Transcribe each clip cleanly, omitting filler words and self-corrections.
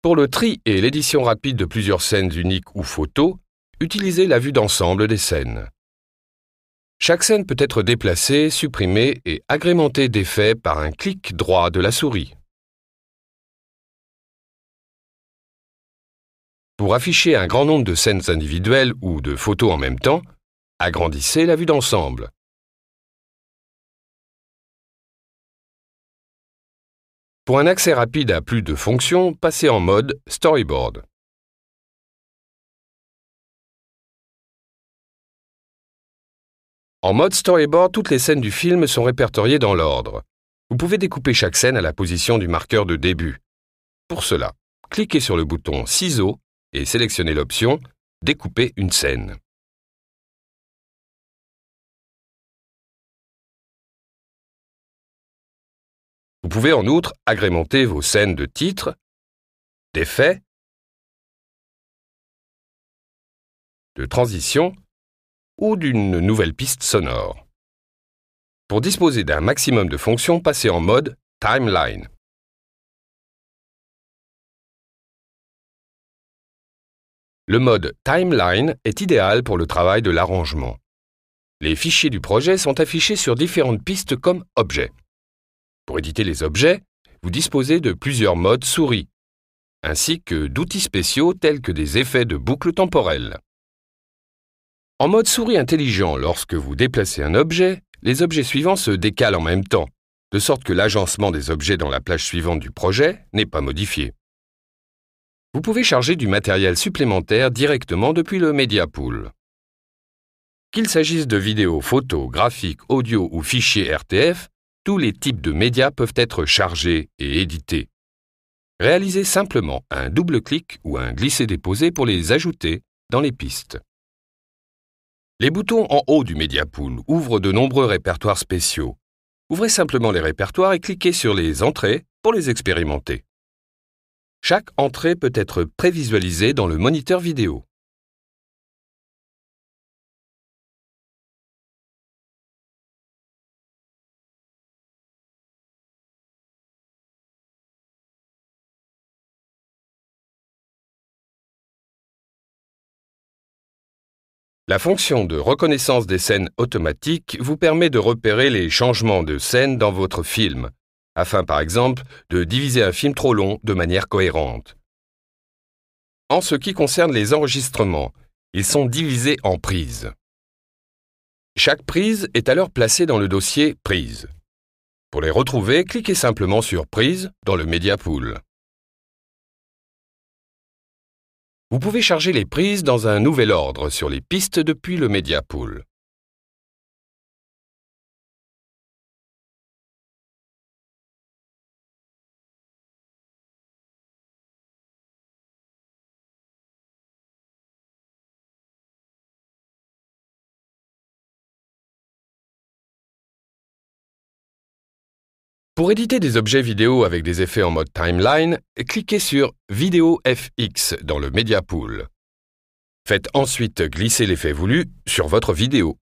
Pour le tri et l'édition rapide de plusieurs scènes uniques ou photos, utilisez la vue d'ensemble des scènes. Chaque scène peut être déplacée, supprimée et agrémentée d'effets par un clic droit de la souris. Pour afficher un grand nombre de scènes individuelles ou de photos en même temps, agrandissez la vue d'ensemble. Pour un accès rapide à plus de fonctions, passez en mode Storyboard. En mode Storyboard, toutes les scènes du film sont répertoriées dans l'ordre. Vous pouvez découper chaque scène à la position du marqueur de début. Pour cela, cliquez sur le bouton Ciseaux et sélectionnez l'option « Découper une scène ». Vous pouvez en outre agrémenter vos scènes de titres, d'effets, de transition ou d'une nouvelle piste sonore. Pour disposer d'un maximum de fonctions, passez en mode Timeline. Le mode Timeline est idéal pour le travail de l'arrangement. Les fichiers du projet sont affichés sur différentes pistes comme objets. Pour éditer les objets, vous disposez de plusieurs modes souris, ainsi que d'outils spéciaux tels que des effets de boucle temporelle. En mode souris intelligent, lorsque vous déplacez un objet, les objets suivants se décalent en même temps, de sorte que l'agencement des objets dans la plage suivante du projet n'est pas modifié. Vous pouvez charger du matériel supplémentaire directement depuis le Media Pool. Qu'il s'agisse de vidéos, photos, graphiques, audio ou fichiers RTF, tous les types de médias peuvent être chargés et édités. Réalisez simplement un double-clic ou un glisser-déposer pour les ajouter dans les pistes. Les boutons en haut du Media Pool ouvrent de nombreux répertoires spéciaux. Ouvrez simplement les répertoires et cliquez sur les entrées pour les expérimenter. Chaque entrée peut être prévisualisée dans le moniteur vidéo. La fonction de reconnaissance des scènes automatique vous permet de repérer les changements de scène dans votre film, afin par exemple de diviser un film trop long de manière cohérente. En ce qui concerne les enregistrements, ils sont divisés en prises. Chaque prise est alors placée dans le dossier « Prises ». Pour les retrouver, cliquez simplement sur « Prises » dans le Media Pool. Vous pouvez charger les prises dans un nouvel ordre sur les pistes depuis le Media Pool. Pour éditer des objets vidéo avec des effets en mode Timeline, cliquez sur « Vidéo FX » dans le Media Pool. Faites ensuite glisser l'effet voulu sur votre vidéo.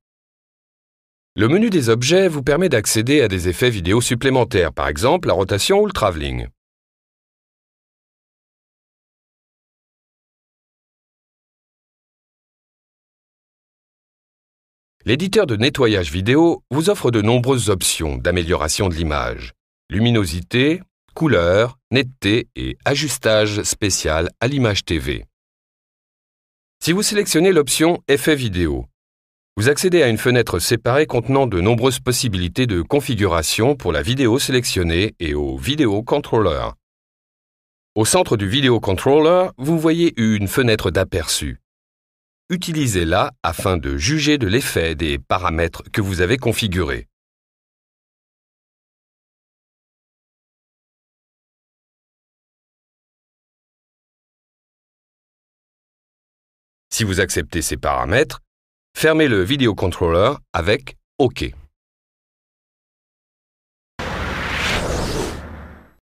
Le menu des objets vous permet d'accéder à des effets vidéo supplémentaires, par exemple la rotation ou le travelling. L'éditeur de nettoyage vidéo vous offre de nombreuses options d'amélioration de l'image. Luminosité, couleur, netteté et ajustage spécial à l'image TV. Si vous sélectionnez l'option « Effets vidéo », vous accédez à une fenêtre séparée contenant de nombreuses possibilités de configuration pour la vidéo sélectionnée et au Video Controller. Au centre du Video Controller, vous voyez une fenêtre d'aperçu. Utilisez-la afin de juger de l'effet des paramètres que vous avez configurés. Si vous acceptez ces paramètres, fermez le Video Controller avec OK.